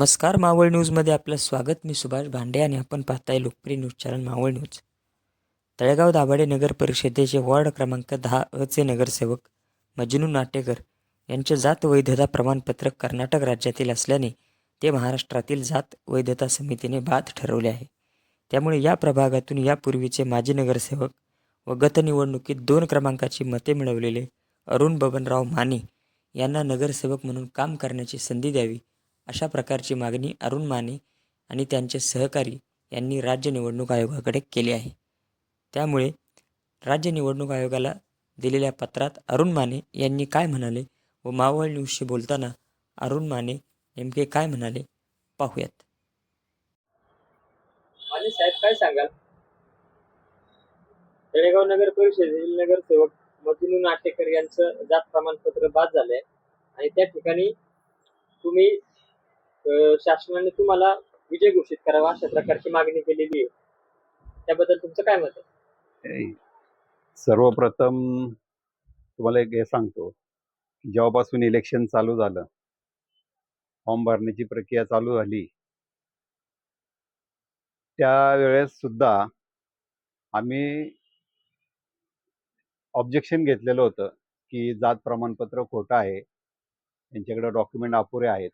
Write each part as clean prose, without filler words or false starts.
नमस्कार मावळ न्यूजमध्ये आपलं स्वागत. मी सुभाष भांडे आणि आपण पाहताय लोकप्रिय news channel Maval news. Talegaon Dabhade नगर परिषदेचे वॉर्ड क्रमांक 10 चे नगरसेवक मजनू नाटेकर यांचे जात वैधता प्रमाणपत्र कर्नाटक राज्यातील असल्याने ते महाराष्ट्रातील जात वैधता समितीने बाद ठरवले आहे. त्यामुळे या प्रभागातून यापूर्वीचे माजी नगरसेवक व गत निवडणुकीत 2 क्रमांकाची मते मिळवलेले अरुण बबनराव माने यांना नगरसेवक म्हणून काम करण्याची संधी द्यावी, अशा प्रकारची मागणी अरुण माने आणि त्यांचे सहकारी यांनी राज्य निवडणूक आयोगाकडे केली आहे. त्यामुळे राज्य निवडणूक आयोगाला दिलेल्या पत्रात अरुण माने यांनी काय म्हणाले व मावळ न्यूजशी बोलताना अरुण माने नेमके काय म्हणाले पाहूयात. आणि साहेब काय सांगाल? तळेगाव नगर परिषदेतील नगरसेवक मजनू नाटेकर यांचं जात प्रमाणपत्र बाद झालंय आणि त्या ठिकाणी तुम्ही शासनाने तुम्हाला विजय घोषित करावा अशा प्रकारची मागणी केलेली आहे. त्याबद्दल तुमचं काय मत आहे? सर्वप्रथम तुम्हाला एक हे सांगतो, जेव्हापासून इलेक्शन चालू झालं, फॉर्म भरण्याची प्रक्रिया चालू झाली, त्यावेळेस सुद्धा आम्ही ऑब्जेक्शन घेतलेलं होतं की जात प्रमाणपत्र खोटं आहे, त्यांच्याकडे डॉक्युमेंट अपुरे आहेत.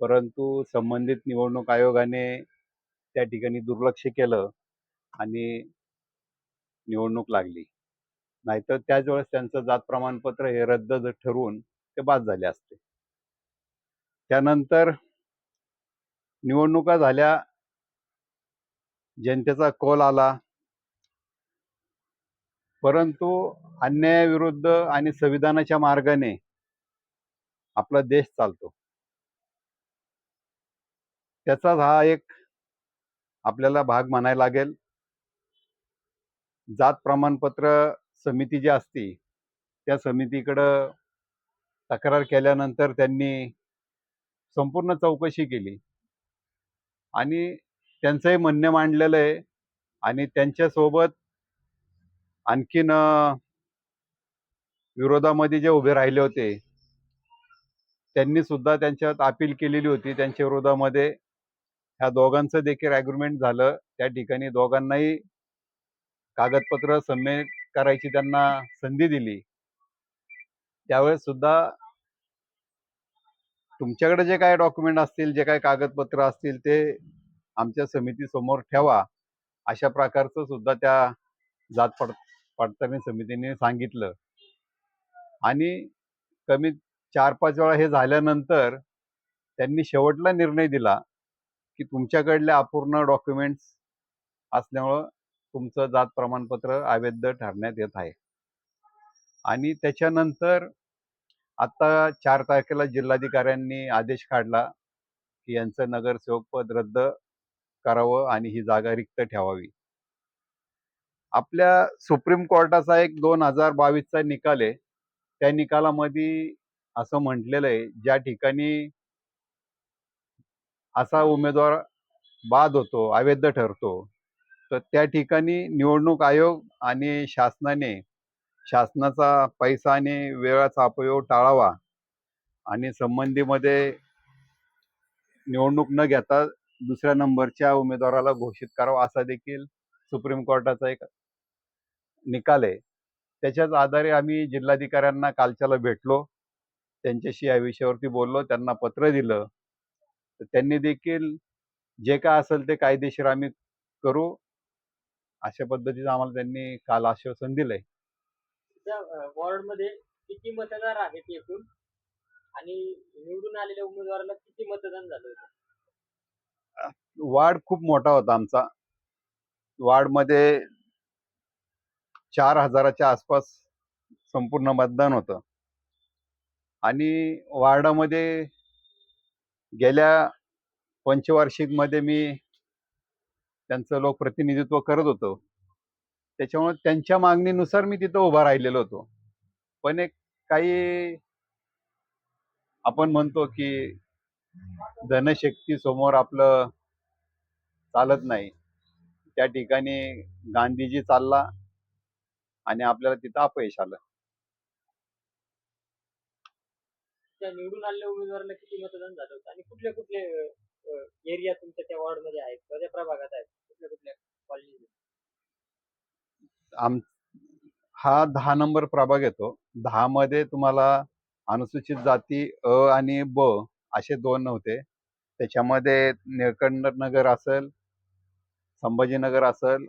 परंतु संबंधित निवडणूक आयोगाने त्या ठिकाणी दुर्लक्ष केलं आणि निवडणूक लागली. नाहीतर त्याच वेळेस त्यांचं जात प्रमाणपत्र हे रद्द ठरवून ते बाद झाले असते. त्यानंतर निवडणुका झाल्या, जनतेचा कौल आला, परंतु अन्यायाविरुद्ध आणि संविधानाच्या मार्गाने आपला देश चालतो. त्याचाच हा एक आपल्याला भाग म्हणायला लागेल. जात प्रमाणपत्र समिती जी असती, त्या समितीकडं तक्रार केल्यानंतर त्यांनी संपूर्ण चौकशी केली आणि त्यांचंही म्हणणं मांडलेलं आहे आणि त्यांच्यासोबत आणखीन विरोधामध्ये जे उभे राहिले होते त्यांनी सुद्धा त्यांच्यात अपील केलेली होती. त्यांच्या विरोधामध्ये ह्या दोघांचं देखील ॲग्रीमेंट झालं. त्या ठिकाणी दोघांनाही कागदपत्र सबमिट करायची त्यांना संधी दिली. त्यावेळेस सुद्धा तुमच्याकडे जे काय डॉक्युमेंट असतील, जे काय कागदपत्र असतील, ते आमच्या समितीसमोर ठेवा, अशा प्रकारचं सुद्धा त्या जात पडताळणी समितीने सांगितलं. आणि कमी 4-5 वेळा हे झाल्यानंतर त्यांनी शेवटला निर्णय दिला की तुमच्याकडले अपूर्ण डॉक्युमेंट्स असल्यामुळं तुमचं जात प्रमाणपत्र अवैध ठरण्यात येत आहे. आणि त्याच्यानंतर आता 4 तारखेला जिल्हाधिकाऱ्यांनी आदेश काढला की यांचं नगरसेवक पद रद्द करावं आणि ही जागा रिक्त ठेवावी. आपल्या सुप्रीम कोर्टाचा एक 2022चा निकाल आहे. त्या निकालामध्ये असं म्हटलेलं आहे, ज्या ठिकाणी असा उमेदवार बाद होतो, अवैध ठरतो, तर त्या ठिकाणी निवडणूक आयोग आणि शासनाचा पैसा आणि वेळाचा अपव्यय टाळावा आणि संबंधीमध्ये निवडणूक न घेता दुसऱ्या नंबरच्या उमेदवाराला घोषित करावा, असा देखील सुप्रीम कोर्टाचा एक निकाल आहे. त्याच्याच आधारे आम्ही जिल्हाधिकाऱ्यांना कालच्याला भेटलो, त्यांच्याशी या विषयावरती बोललो, त्यांना पत्र दिलं. तर त्यांनी देखील जे काय असेल ते कायदेशीर आम्ही करू, अशा पद्धतीचं आम्हाला त्यांनी काल आश्वासन दिलंय. त्या वॉर्डमध्ये किती मतदार आहेत एकूण आणि निवडून आलेल्या उमेदवाराला किती मतदान झालं होतं? वार्ड खूप मोठा होता आमचा. वार्डमध्ये 4,000च्या आसपास संपूर्ण मतदान होतं आणि वार्डामध्ये गेल्या पंचवार्षिकमध्ये मी त्यांचं लोकप्रतिनिधित्व करत होतो. त्याच्यामुळे त्यांच्या मागणीनुसार मी तिथं उभा राहिलेलो होतो. पण एक काही आपण म्हणतो की धनशक्ती समोर आपलं चालत नाही. त्या ठिकाणी गांधीजी चालला आणि आपल्याला तिथं अपयश आलं. तुमच्या निवडून आलेल्या उमेदवाराला किती मतदान झालं होतं आणि कुठले कुठले एरिया तुमच्या त्या वॉर्डमध्ये आहेत किंवा त्या प्रभागात आहेत, कुठल्या कुठल्या कॉलनी? आम हा 10 नंबर प्रभाग येतो. 10 मध्ये तुम्हाला अनुसूचित जाती अ आणि ब असे 2 होते. त्याच्यामध्ये निळकंठ नगर असेल, संभाजीनगर असेल,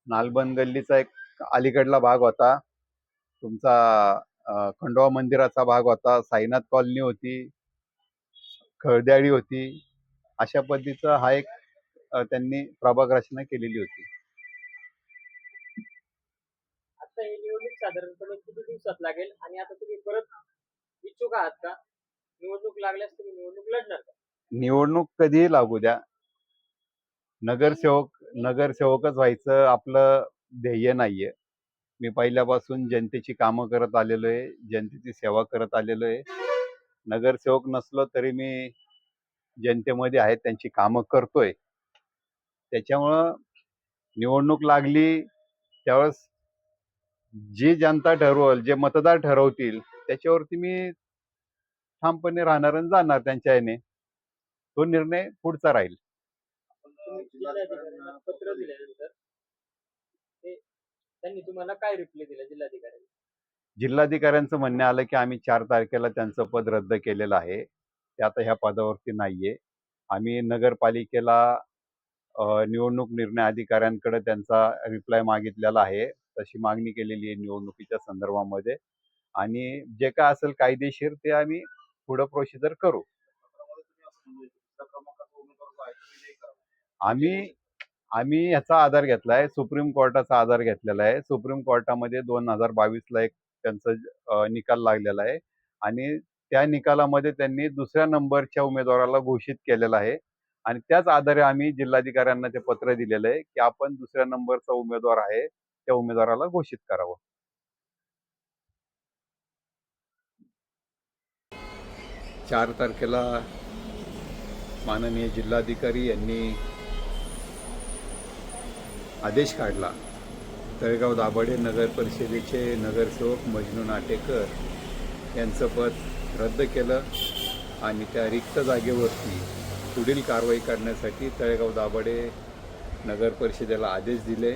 नालबंद गल्लीचा एक अलीकडला भाग होता, तुमचा खंडोबा मंदिराचा भाग होता, साईनाथ कॉलनी होती, खळद्याळी होती. अशा पद्धतीचा हा एक त्यांनी प्रभाग रचना केलेली होती. आता ही निवडणूक साधारणपणे किती दिवसात लागेल आणि आता तुम्ही परत इच्छुक आहात का? निवडणूक लागल्यास तुम्ही निवडणूक लढणार का? निवडणूक कधीही लागू द्या, नगरसेवकच व्हायचं आपलं ध्येय नाहीये. मी पहिल्यापासून जनतेची कामं करत आलेलो आहे, जनतेची सेवा करत आलेलो आहे. नगरसेवक नसलो तरी मी जनतेमध्ये आहे, त्यांची कामं करतोय. त्याच्यामुळं निवडणूक लागली त्यावेळेस जी जनता ठरवल, जे मतदार ठरवतील त्याच्यावरती मी ठामपणे राहणार आणि जाणार त्यांच्या याने. तो निर्णय पुढचा राहील. तुम्ही जिल्हाधिकाऱ्यांना पत्र दिल्यानंतर त्यांनी तुम्हाला काय रिप्लाय दिला जिल्हाधिकाऱ्यांनी? जिल्हाधिकाऱ्यांचं म्हणणं आलं की आम्ही 4 तारखेला त्यांचं पद रद्द केलेलं आहे, ते आता ह्या पदावरती नाहीये. आम्ही नगरपालिकेला निवडणूक निर्णय अधिकाऱ्यांकडे त्यांचा रिप्लाय मागितलेला आहे. तशी मागणी केलेली आहे निवडणुकीच्या संदर्भामध्ये आणि जे काय असेल कायदेशीर ते आम्ही पुढे प्रोसिजर करू. आम्ही ह्याचा आधार घेतलाय, सुप्रीम कोर्टाचा आधार घेतलेला आहे. सुप्रीम कोर्टामध्ये 2022ला एक त्यांचा निकाल लागलेला आहे आणि त्या निकालामध्ये त्यांनी दुसऱ्या नंबरच्या उमेदवाराला घोषित केलेलं आहे आणि त्याच आधारे आम्ही जिल्हाधिकाऱ्यांना ते पत्र दिलेलं आहे की आपण दुसऱ्या नंबरचा उमेदवार आहे त्या उमेदवाराला घोषित करावं. 4 तारखेला माननीय जिल्हाधिकारी यांनी आदेश काढला. तळेगाव दाभाडे नगर परिषदेचे नगरसेवक मजनू नाटेकर यांचं पद रद्द केलं आणि त्या रिक्त जागेवरती पुढील कारवाई करण्यासाठी तळेगाव दाभाडे नगर परिषदेला आदेश दिले.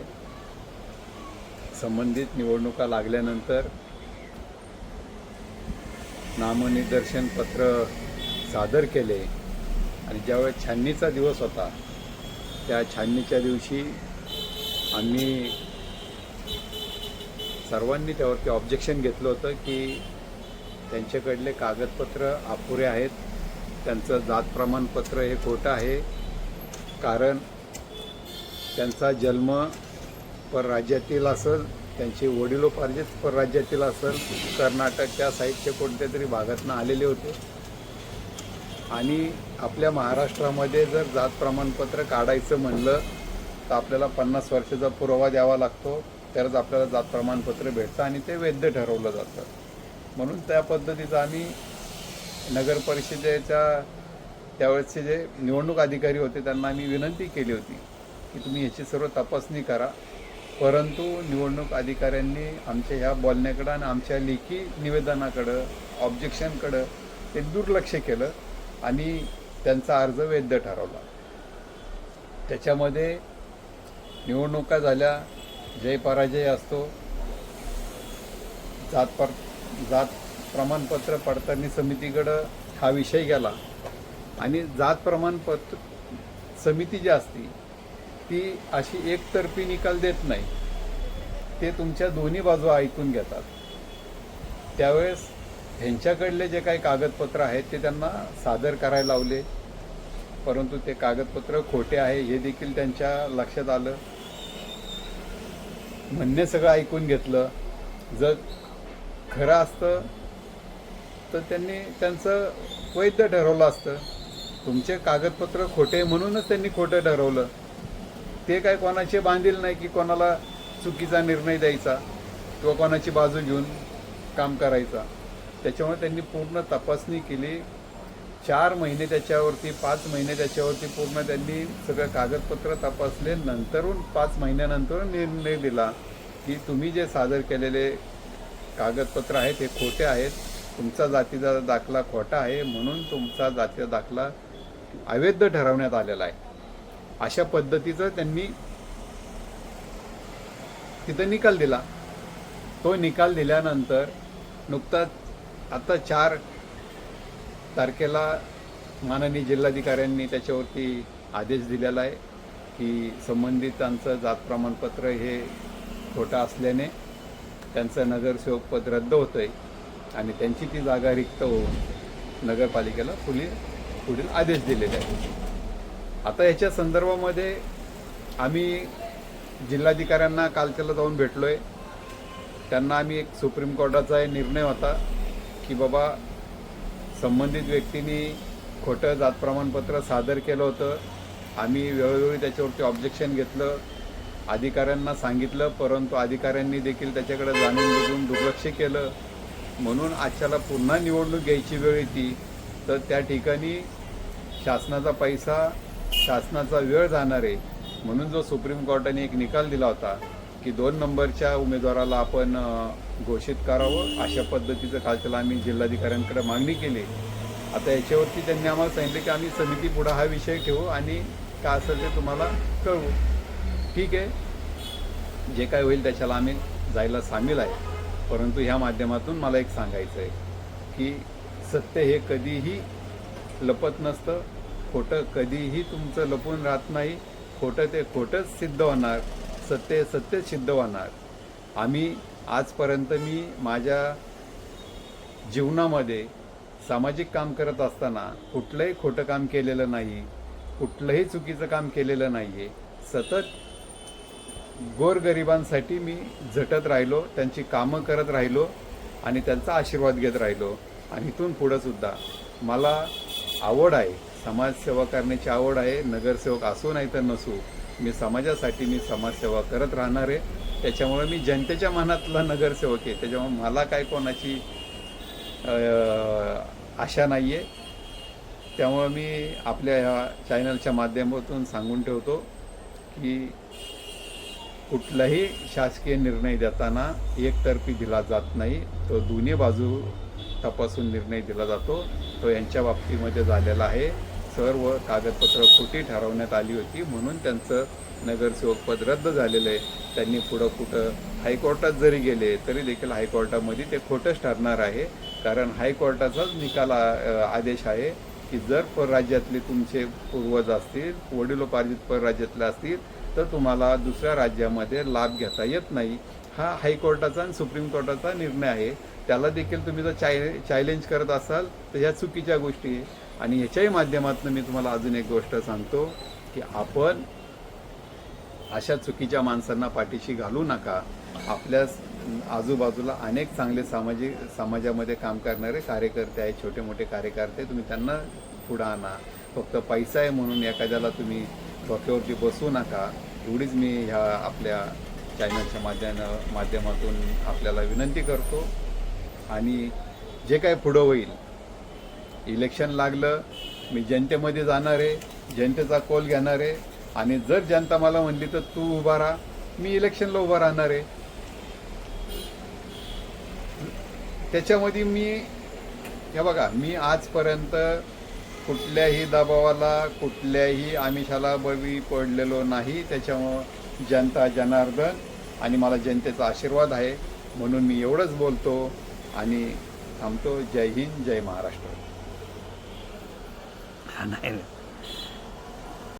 संबंधित निवडणुका लागल्यानंतर नामनिर्देशन पत्र सादर केले आणि ज्यावेळेस छाननीचा दिवस होता त्या छाननीच्या दिवशी आम्ही सर्वांनी त्यावरती ऑब्जेक्शन घेतलं होतं की त्यांच्याकडले कागदपत्र अपुरे आहेत, त्यांचं जात प्रमाणपत्र हे खोटं आहे, कारण त्यांचा जन्म परराज्यातील असेल, त्यांचे वडिलोपार्जित परराज्यातील असेल, कर्नाटक त्या साईडच्या कोणत्या तरी भागातून आलेले होते आणि आपल्या महाराष्ट्रामध्ये जर जात प्रमाणपत्र काढायचं म्हणलं तर आपल्याला 50 वर्षाचा पुरावा द्यावा लागतो, तरच आपल्याला जात प्रमाणपत्र भेटतं आणि ते वैध ठरवलं जातं. म्हणून त्या पद्धतीचं आम्ही नगर परिषदेच्या त्यावेळेसचे जे निवडणूक अधिकारी होते त्यांना आम्ही विनंती केली होती की तुम्ही ह्याची सर्व तपासणी करा. परंतु निवडणूक अधिकाऱ्यांनी आमच्या ह्या बोलण्याकडं आणि आमच्या लेखी निवेदनाकडं ऑब्जेक्शनकडं ते दुर्लक्ष केलं आणि त्यांचा अर्ज वैध ठरवला. त्याच्यामध्ये निवडणुका झाल्या, जय पराजय असतो. जात प्रमाणपत्र पडताळणी समितीकडं हा विषय गेला आणि जात प्रमाणपत्र समिती जी असते ती अशी एकतर्फी निकाल देत नाही, ते तुमच्या दोन्ही बाजू ऐकून घेतात. त्यावेळेस ह्यांच्याकडले जे काही कागदपत्र आहेत ते त्यांना सादर करायला लावले, परंतु ते कागदपत्र खोटे आहे हे देखील त्यांच्या लक्षात आलं. म्हणणे सगळं ऐकून घेतलं. जर खरं असतं तर त्यांनी त्यांचं वैध ठरवलं असतं. तुमचे कागदपत्र खोटे म्हणूनच त्यांनी खोटं ठरवलं. ते काय कोणाचे बांधील नाही की कोणाला चुकीचा निर्णय द्यायचा किंवा कोणाची बाजू घेऊन काम करायचा. त्याच्यामुळे त्यांनी पूर्ण तपासणी केली. 4 महिने त्याच्यावरती, 5 महिने त्याच्यावरती पूर्ण त्यांनी सगळं कागदपत्र तपासले. नंतरून 5 महिन्यानंतर निर्णय दिला की तुम्ही जे सादर केलेले कागदपत्र आहेत हे खोटे आहेत, तुमचा जातीचा दाखला खोटा आहे म्हणून तुमचा जातीचा दाखला अवैध ठरवण्यात आलेला आहे. अशा पद्धतीचं त्यांनी तिथं निकाल दिला. तो निकाल दिल्यानंतर नुकताच आता 4 तारखेला माननीय जिल्हाधिकाऱ्यांनी त्याच्यावरती आदेश दिलेला आहे की संबंधितांचं जात प्रमाणपत्र हे खोटं असल्याने त्यांचं नगरसेवक पद रद्द होतं आहे आणि त्यांची ती जागा रिक्त होऊन नगरपालिकेला पुढील आदेश दिलेले आहेत. आता याच्या संदर्भामध्ये आम्ही जिल्हाधिकाऱ्यांना कालच्याला जाऊन भेटलो आहे. त्यांना आम्ही एक सुप्रीम कोर्टाचा निर्णय होता की बाबा संबंधित व्यक्तींनी खोटं जात प्रमाणपत्र सादर केलं होतं. आम्ही वेळोवेळी त्याच्यावरती ऑब्जेक्शन घेतलं, अधिकाऱ्यांना सांगितलं, परंतु अधिकाऱ्यांनी देखील त्याच्याकडे जाणून बुजून दुर्लक्ष केलं. म्हणून आजच्याला पुन्हा निवडणूक घ्यायची वेळ येते तर त्या ठिकाणी शासनाचा पैसा, शासनाचा वेळ जाणार आहे. म्हणून जो सुप्रीम कोर्टाने एक निकाल दिला होता की 2 नंबरच्या उमेदवाराला आपण घोषित करावं, अशा पद्धतीचं कालच्याला आम्ही जिल्हाधिकाऱ्यांकडे मागणी केली. आता याच्यावरती त्यांनी आम्हाला सांगितलं की आम्ही समिती पुढे हा विषय ठेवू आणि काय असेल ते तुम्हाला कळवू. ठीक आहे, जे काय होईल त्याच्याला आम्ही जायला सामील आहे. परंतु ह्या माध्यमातून मला एक सांगायचं आहे की सत्य हे कधीही लपत नसतं, खोटं कधीही तुमचं लपून राहत नाही. खोटं ते खोटंच सिद्ध होणार, सत्य सत्यच सिद्ध होणार. आम्ही आजपर्यंत मी माझ्या जीवनामध्ये सामाजिक काम करत असताना कुठलंही खोटं काम केलेलं नाही, कुठलंही चुकीचं काम केलेलं नाही आहे. सतत गोरगरिबांसाठी मी झटत राहिलो, त्यांची कामं करत राहिलो आणि त्यांचा आशीर्वाद घेत राहिलो. आणि इथून पुढंसुद्धा मला आवड आहे, समाजसेवा करण्याची आवड आहे. नगरसेवक असो नाही तर नसो, मी समाजासाठी मी समाजसेवा करत राहणार आहे. त्याच्यामुळे मी जनतेच्या मनातला नगरसेवक आहे. त्याच्यामुळे मला काय कोणाची आशा नाही आहे. त्यामुळे मी आपल्या ह्या चॅनलच्या माध्यमातून सांगून ठेवतो की कुठलाही शासकीय निर्णय देताना एकतर्फी दिला जात नाही, तो दोन्ही बाजू तपासून निर्णय दिला जातो. तो यांच्या बाबतीमध्ये झालेला आहे. सर्व कागदपत्र खोटी ठरवण्यात आली होती म्हणून त्यांचं नगरसेवक पद रद्द झालेलं आहे. त्यांनी पुढं कुठं हायकोर्टात जरी गेले तरी देखील हायकोर्टामध्ये ते खोटंच ठरणार आहे. कारण हायकोर्टाचाच निकाल आदेश आहे की जर परराज्यातले तुमचे पूर्वज असतील, वडिलोपार्जित परराज्यातले असतील तर तुम्हाला दुसऱ्या राज्यामध्ये लाभ घेता येत नाही. हा हायकोर्टाचा आणि सुप्रीम कोर्टाचा निर्णय आहे. त्याला देखील तुम्ही जर चॅलेंज करत असाल तर ह्या चुकीच्या गोष्टी आहे. आणि ह्याच्याही माध्यमातून मी तुम्हाला अजून एक गोष्ट सांगतो की आपण अशा चुकीच्या माणसांना पाठीशी घालू नका. आपल्या आजूबाजूला अनेक चांगले समाजामध्ये काम करणारे कार्यकर्ते आहेत, छोटे मोठे कार्यकर्ते, तुम्ही त्यांना पुढं आणा. फक्त पैसा आहे म्हणून एखाद्याला तुम्ही डोक्यावरती बसू नका. एवढीच मी ह्या आपल्या चॅनलच्या माध्यमातून आपल्याला विनंती करतो. आणि जे काय पुढं होईल, इलेक्शन लागलं मी जनतेमध्ये जाणार आहे, जनतेचा कौल घेणार आहे. आणि जर जनता मला म्हणली तर तू उभा राहा, मी इलेक्शनला उभा राहणार आहे. त्याच्यामध्ये हे बघा, मी आजपर्यंत कुठल्याही दबावाला, कुठल्याही आमिषाला बळी पडलेलो नाही. त्याच्यामुळं जनता जनार्दन आणि मला जनतेचा आशीर्वाद आहे म्हणून मी एवढंच बोलतो आणि थांबतो. जय हिंद, जय महाराष्ट्र. नाही